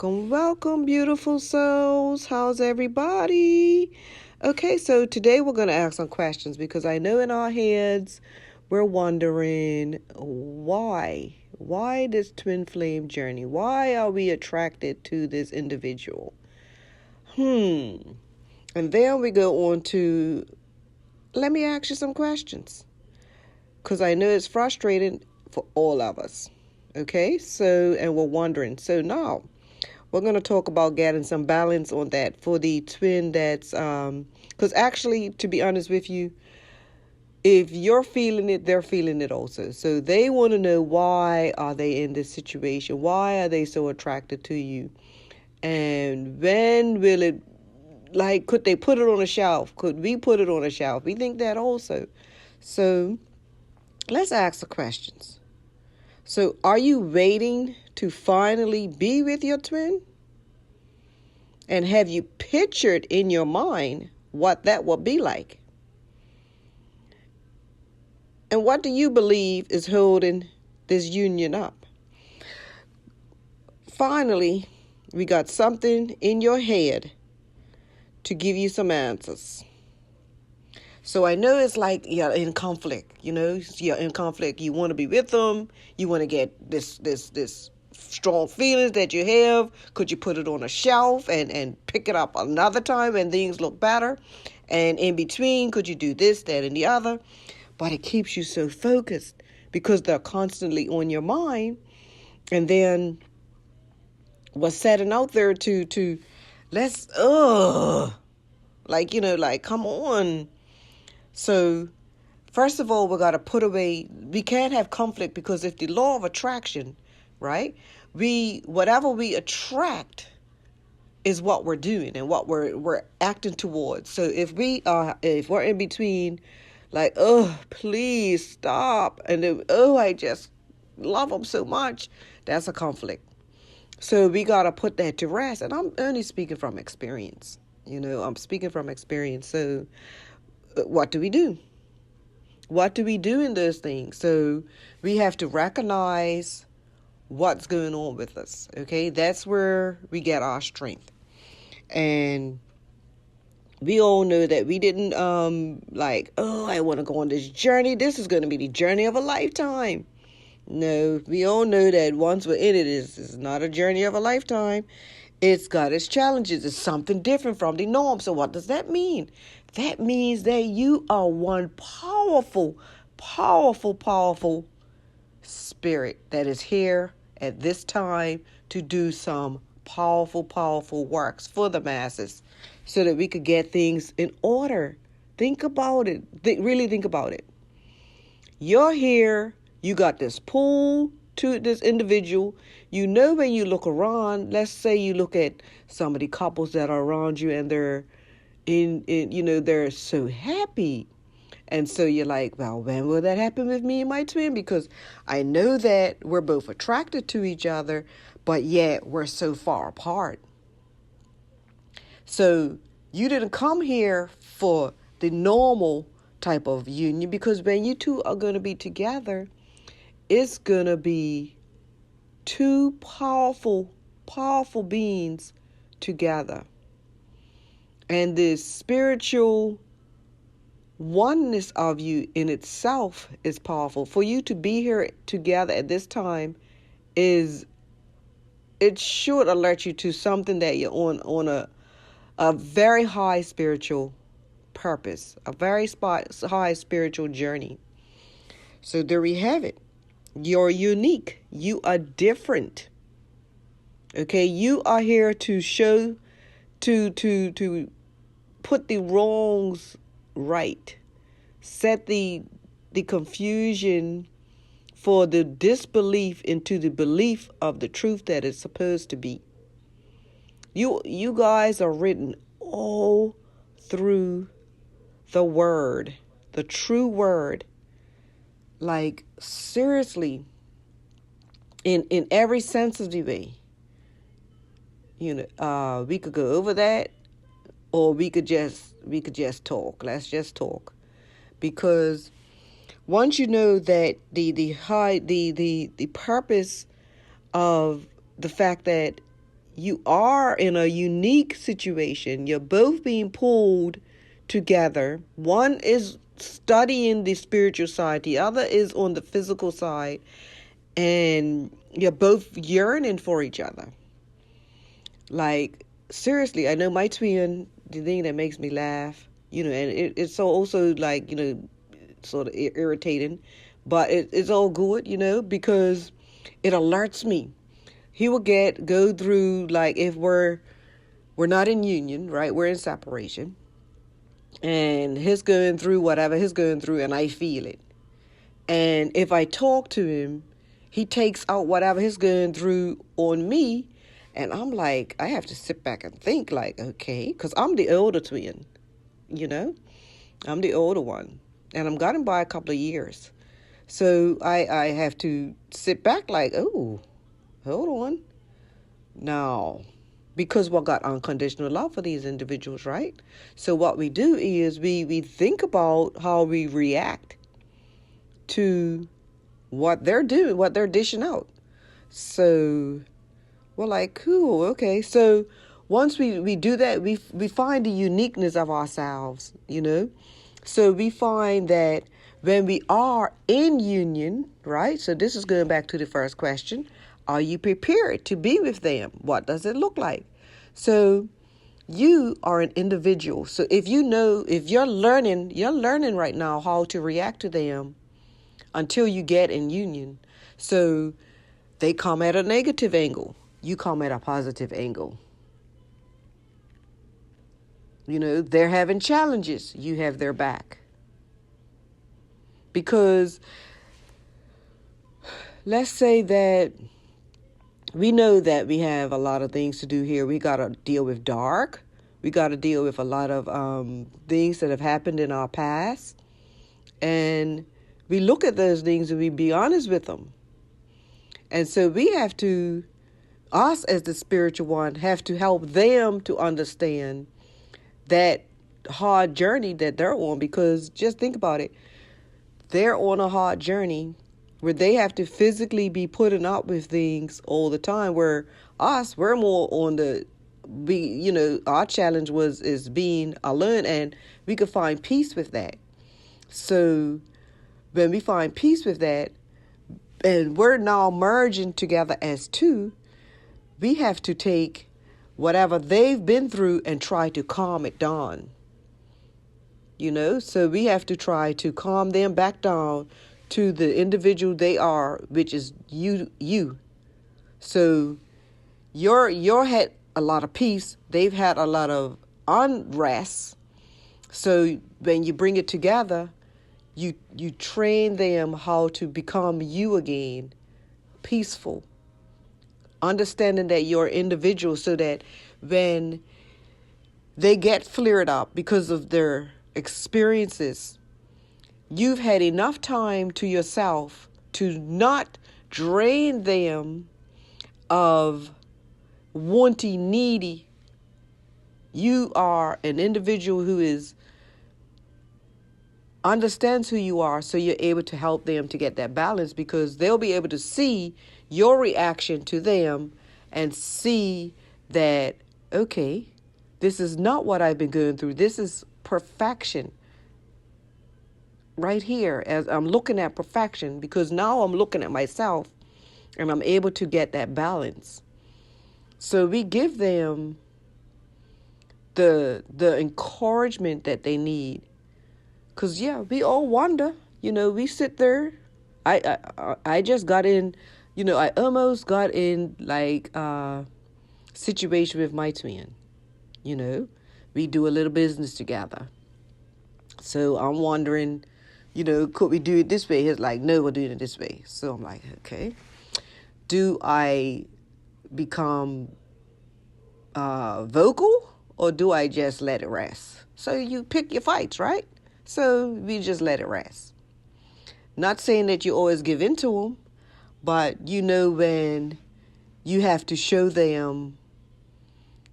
welcome, beautiful souls. How's everybody? Okay, so today we're going to ask some questions because I know in our heads we're wondering why. Why this twin flame journey? Why are we attracted to this individual? And then we go on to, let me ask you some questions because I know it's frustrating for all of us. Okay, so, and we're wondering. So now we're going to talk about getting some balance on that for the twin that's, because actually, to be honest with you, if you're feeling it, they're feeling it also. So they want to know, why are they in this situation? Why are they so attracted to you? And when will it, like, could they put it on a shelf? Could we put it on a shelf? We think that also. So let's ask the questions. So are you waiting to finally be with your twin? And have you pictured in your mind what that will be like? And what do you believe is holding this union up? Finally, we got something in your head to give you some answers. So I know it's like you're in conflict, you're in conflict. You want to be with them. You want to get this strong feelings that you have. Could you put it on a shelf and pick it up another time when things look better? And in between, could you do this, that, and the other? But it keeps you so focused because they're constantly on your mind. And then what's setting out there to let's, come on. So, first of all, we got to put away, we can't have conflict because if the law of attraction, right? Whatever we attract is what we're doing and what we're acting towards. So if we're in between, like, oh, please stop. And then, oh, I just love them so much. That's a conflict. So we got to put that to rest. And I'm only speaking from experience. I'm speaking from experience. So what do we do? What do we do in those things? So we have to recognize what's going on with us. Okay, that's where we get our strength. And we all know that we didn't I want to go on this journey. This is going to be the journey of a lifetime. No, we all know that once we're in it, it's not a journey of a lifetime. It's got its challenges. It's something different from the norm. So what does that mean? That means that you are one powerful, powerful, powerful spirit that is here at this time to do some powerful, powerful works for the masses so that we could get things in order. Think about it. Really think about it. You're here. You got this pull to this individual. When you look around, let's say you look at some of the couples that are around you and they're they're so happy. And so you're like, well, when will that happen with me and my twin? Because I know that we're both attracted to each other, but yet we're so far apart. So you didn't come here for the normal type of union, because when you two are going to be together, it's going to be two powerful, powerful beings together. And this spiritual oneness of you in itself is powerful. For you to be here together at this time it should alert you to something that you're on a very high spiritual purpose, a very high spiritual journey. So there we have it. You're unique. You are different. Okay, you are here to show, to put the wrongs right, set the confusion for the disbelief into the belief of the truth that it's supposed to be. You guys are written all through the word, the true word. Like, seriously, in every sense of the way. We could go over that, or we could just talk. Let's just talk. Because once you know that the purpose of the fact that you are in a unique situation. You're both being pulled together. One is studying the spiritual side, the other is on the physical side, and you're both yearning for each other. Like, seriously, I know my twin, the thing that makes me laugh, and it's so also like, sort of irritating, but it's all good, because it alerts me. He will go through, like, if we're not in union, right? We're in separation, and he's going through whatever he's going through, and I feel it. And if I talk to him, he takes out whatever he's going through on me, and I'm like, I have to sit back and think, like, okay, because I'm the older twin, I'm the older one, and I'm got him by a couple of years. So I have to sit back like, oh, hold on. Now, because we got unconditional love for these individuals, right? So what we do is we think about how we react to what they're doing, what they're dishing out. So we're like, cool, okay. So once we do that, we find the uniqueness of ourselves, So we find that when we are in union, right? So this is going back to the first question. Are you prepared to be with them? What does it look like? So you are an individual. So if you're learning right now how to react to them until you get in union. So they come at a negative angle. You come at a positive angle. They're having challenges. You have their back. Because let's say that we know that we have a lot of things to do here. We got to deal with dark. We got to deal with a lot of things that have happened in our past. And we look at those things and we be honest with them. And so we have to, us as the spiritual one, have to help them to understand that hard journey that they're on. Because just think about it. They're on a hard journey where they have to physically be putting up with things all the time, where we're more on our challenge is being alone, and we could find peace with that. So when we find peace with that, and we're now merging together as two, we have to take whatever they've been through and try to calm it down. So we have to try to calm them back down to the individual they are, which is you. So your had a lot of peace. They've had a lot of unrest. So when you bring it together, you train them how to become you again, peaceful, understanding that you're individual, so that when they get flared up because of their experiences, you've had enough time to yourself to not drain them of wanting, needy. You are an individual who understands who you are, so you're able to help them to get that balance, because they'll be able to see your reaction to them and see that, okay, this is not what I've been going through. This is perfection. Right here, as I'm looking at perfection, because now I'm looking at myself and I'm able to get that balance. So we give them the encouragement that they need. Because, we all wonder, we sit there. I just got in, I almost got in like a situation with my twin. We do a little business together. So I'm wondering, could we do it this way? He's like, no, we're doing it this way. So I'm like, okay. Do I become vocal, or do I just let it rest? So you pick your fights, right? So we just let it rest. Not saying that you always give in to them, but when you have to show them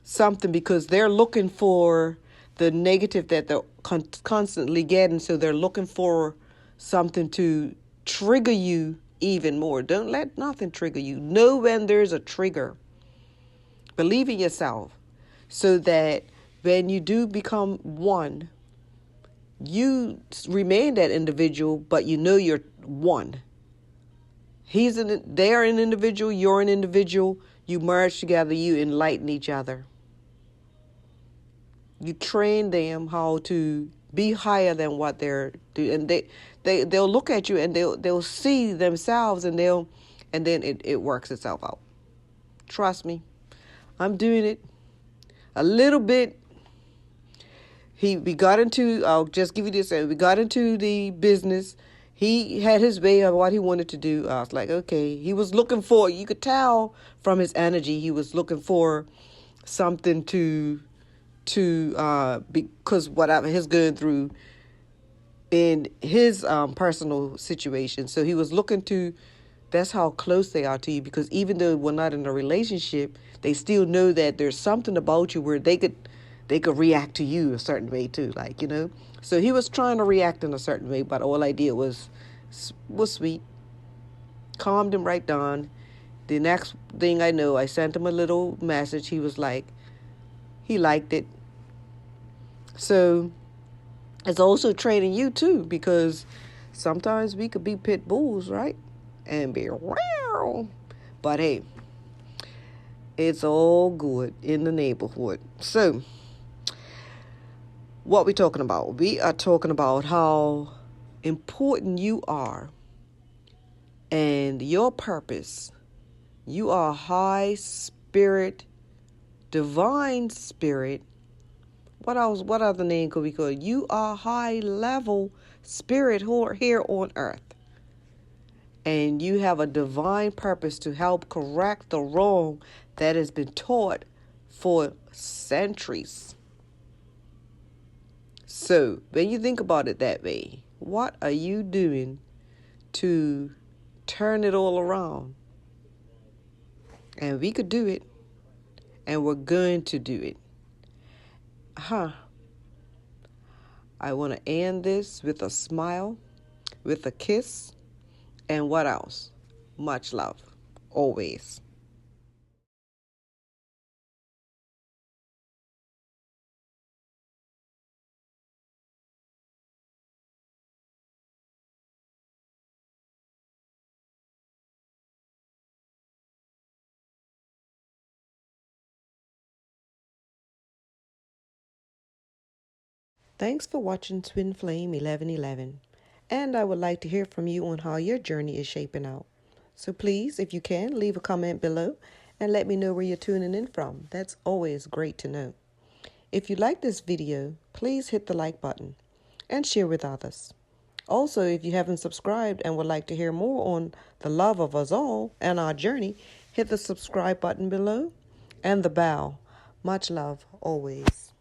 something, because they're looking for the negative that they're constantly getting. So they're looking for something to trigger you even more. Don't let nothing trigger you. Know when there's a trigger. Believe in yourself so that when you do become one, you remain that individual, but you know you're one. They're an individual, you're an individual. You merge together, you enlighten each other. You train them how to be higher than what they're doing, and they'll look at you and they'll see themselves, and then it works itself out. Trust me, I'm doing it a little bit. We got into, I'll just give you this, we got into the business. He had his way of what he wanted to do. I was like, okay. He was looking for, you could tell from his energy, he was looking for something to because whatever he's going through in his personal situation. So he was looking to, that's how close they are to you, because even though we're not in a relationship, they still know that there's something about you where they could react to you a certain way too, like, So he was trying to react in a certain way, but all I did was sweet, calmed him right down. The next thing I know, I sent him a little message. He was like, he liked it. So it's also training you too, because sometimes we could be pit bulls, right? And be wow. But hey, it's all good in the neighborhood. So what we talking about? We are talking about how important you are and your purpose. You are high spirit, divine spirit. What else? What other name could we call it? You are high level spirit here on earth. And you have a divine purpose to help correct the wrong that has been taught for centuries. So, when you think about it that way, what are you doing to turn it all around? And we could do it. And we're going to do it. I want to end this with a smile, with a kiss, and what else? Much love, always. Thanks for watching Twin Flame 1111. And I would like to hear from you on how your journey is shaping out. So please, if you can, leave a comment below and let me know where you're tuning in from. That's always great to know. If you like this video, please hit the like button and share with others. Also, if you haven't subscribed and would like to hear more on the love of us all and our journey, hit the subscribe button below and the bell. Much love, always.